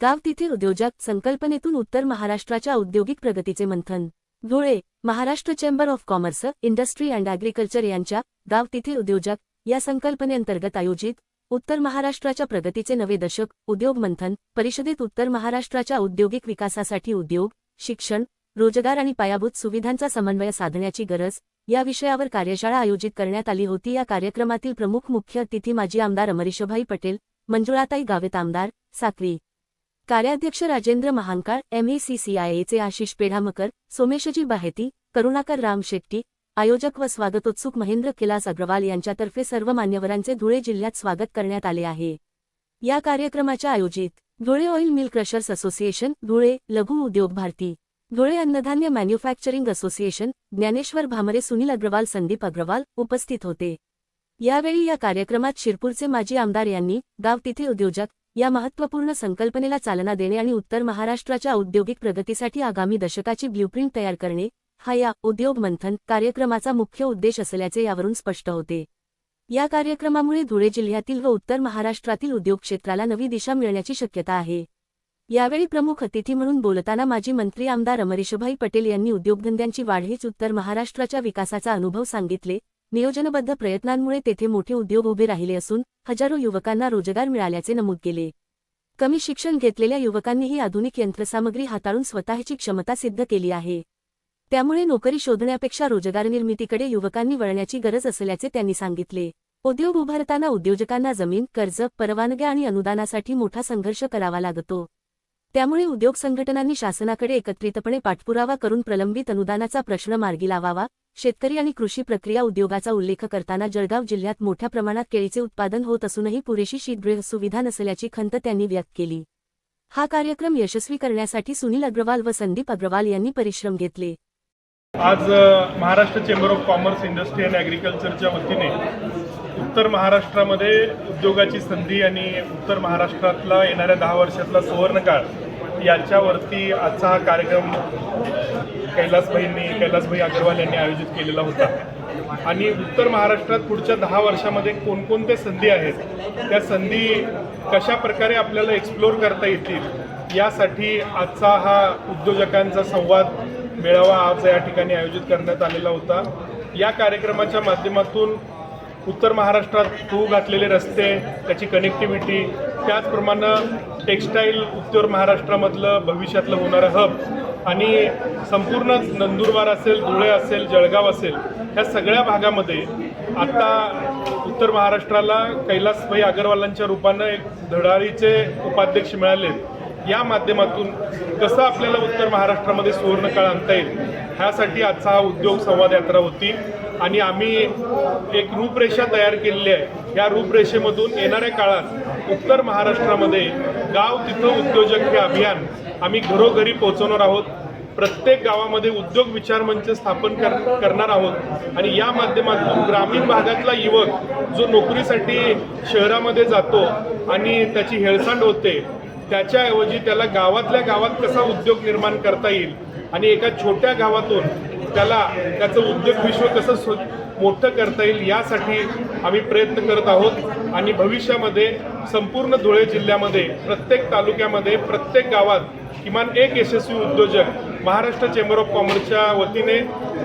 गाव तिथे उद्योजक संकल्पनेतून उत्तर महाराष्ट्राच्या औद्योगिक प्रगतीचे मंथन। Dhule, Maharashtra chamber of commerce, industry and agriculture यांच्या गाव तिथे उद्योजक या संकल्पनेअंतर्गत आयोजित उत्तर महाराष्ट्राच्या प्रगतीचे नवे दशक उद्योग मंथन परिषदेत उत्तर महाराष्ट्राच्या औद्योगिक विकासासाठी उद्योग, शिक्षण, रोजगार आणि पायाभूत सुविधांचा समन्वय साधण्याची गरज या विषयावर कार्यशाळा आयोजित करण्यात आली होती। या कार्यक्रमातील प्रमुख मुख्य अतिथी माजी आमदार अमरीशभाई पटेल, मंजुळाताई गावित, आमदार साक्री, कार्याध्यक्ष राजेंद्र महांकाळ, MECCIAचे आशिष पेढामकर, सोमेशजी बाहेती, करुणाकर राम शेट्टी, आयोजक व स्वागतोत्सुक महेंद्र कैलास अग्रवाल यांच्यातर्फे सर्व मान्यवरांचे धुळे जिल्ह्यात स्वागत करण्यात आले आहे। या कार्यक्रमाच्या आयोजित Dhule oil mill crushers association, Dhule लघु उद्योग भारती, धुळे अन्नधान्य मॅन्युफॅक्चरिंग असोसिएशन, ज्ञानेश्वर भामरे, सुनील अग्रवाल, संदीप अग्रवाल उपस्थित होते। यावेळी या कार्यक्रमात शिरपूरचे माजी आमदार यांनी गाव तिथे उद्योजक या महत्त्वपूर्ण संकल्पनेला चालना देणे आणि उत्तर महाराष्ट्राच्या औद्योगिक प्रगतीसाठी आगामी दशकाची ब्ल्यूप्रिंट तयार करणे हा या उद्योग मंथन कार्यक्रमाचा मुख्य उद्देश असल्याचे यावरून स्पष्ट होते। या कार्यक्रमामुळे धुळे जिल्ह्यातील व उत्तर महाराष्ट्रातील उद्योग क्षेत्राला नवी दिशा मिळण्याची शक्यता आहे। यावेळी प्रमुख अतिथी म्हणून बोलताना माजी मंत्री आमदार अमरीशभाई पटेल यांनी उद्योगधंद्यांची वाढ हीच उत्तर महाराष्ट्राच्या विकासाचा अनुभव सांगितले। नियोजनबद्ध प्रयत्नांमुळे तेथे मोठे उद्योग उभे राहिले असून हजारो युवकांना रोजगार मिळाल्याचे नमूद केले। कमी शिक्षण घेतलेल्या युवकांनीही आधुनिक यंत्रसामग्री हाताळून स्वतःची क्षमता सिद्ध केली आहे। त्यामुळे नोकरी शोधण्यापेक्षा रोजगार निर्मितीकडे युवकांनी वळण्याची गरज असल्याचे त्यांनी सांगितले। उद्योग उभारताना उद्योजकांना जमीन, कर्ज, परवानग्या आणि अनुदानासाठी मोठा संघर्ष करावा लागतो। त्यामुळे उद्योग संघटनांनी शासनाकडे एकत्रितपणे पाठपुरावा करून प्रलंबित अनुदानाचा प्रश्न मार्गी लावावा। शेतकरी आणि कृषी प्रक्रिया उद्योगाचा उल्लेख करताना जळगाव जिल्ह्यात मोठ्या प्रमाणात केळीचे उत्पादन होत असूनही पुरेशी शीतगृह सुविधा नसल्याची खंत त्यांनी व्यक्त केली। हा कार्यक्रम यशस्वी करण्यासाठी सुनील अग्रवाल व संदीप अग्रवाल यांनी परिश्रम घेतले। आज Maharashtra chamber of commerce, industry and ॲग्रिकल्चरच्या वतीने उत्तर महाराष्ट्रामध्ये उद्योगाची संधी आणि उत्तर महाराष्ट्रातला येणाऱ्या 10 वर्षातला सुवर्णकाळ याच्यावरती आजचा हा कार्यक्रम कैलासभाई अग्रवाल यांनी आयोजित केलेला होता। आणि उत्तर महाराष्ट्रात पुढच्या 10 वर्षामध्ये कोणकोणत्या संधी आहेत, त्या संधी कशा प्रकारे आपल्याला एक्सप्लोर करता येतील यासाठी आजचा हा उद्योजकांचा संवाद मेळावा आज या ठिकाणी आयोजित करण्यात आलेला होता। या कार्यक्रमाच्या माध्यमातून उत्तर महाराष्ट्रात होऊ घातलेले रस्ते, त्याची कनेक्टिव्हिटी, त्याचप्रमाणे टेक्स्टाईल उत्तर महाराष्ट्रामधलं भविष्यातलं होणारं हब आणि संपूर्ण नंदुरबार असेल, धुळे असेल, जळगाव असेल, ह्या सगळ्या भागामध्ये आता उत्तर महाराष्ट्राला कैलासभाई अग्रवालांच्या रूपानं एक धडाडीचे उपाध्यक्ष मिळाले। या माध्यमातून कसं आपल्याला उत्तर महाराष्ट्रामध्ये सुवर्णकाळ आणता येईल ह्यासाठी आजचा हा उद्योग संवाद यात्रा होती। आणि आम्ही एक रूपरेषा तयार केलेली आहे। या रूपरेषेमधून येणाऱ्या काळात उत्तर महाराष्ट्रामध्ये गाव तिथं उद्योजक हे अभियान आम्ही घरोघरी पोहोचवणार आहोत। प्रत्येक गावामध्ये उद्योग विचार मंच स्थापन करणार आहोत आणि या माध्यमातून ग्रामीण भागातला युवक जो नोकरीसाठी शहरामध्ये जातो आणि त्याची हेळसांड होते, त्याच्याऐवजी त्याला गावातल्या गावात कसा उद्योग निर्माण करता येईल आणि एका छोट्या गावातून त्याला त्याचं उद्योग विश्व कसं मोठं करता येईल यासाठी आम्ही प्रयत्न करत आहोत। आणि भविष्यामध्ये संपूर्ण धुळे जिल्ह्यामध्ये प्रत्येक तालुक्यामध्ये प्रत्येक गावात किमान एक यशस्वी उद्योजक महाराष्ट्र चेंबर ऑफ कॉमर्सच्या वतीने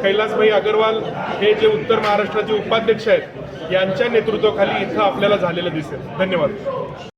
कैलासभाई अग्रवाल हे जे उत्तर महाराष्ट्राचे उपाध्यक्ष आहेत यांच्या नेतृत्वाखाली इथं आपल्याला झालेलं दिसेल। धन्यवाद।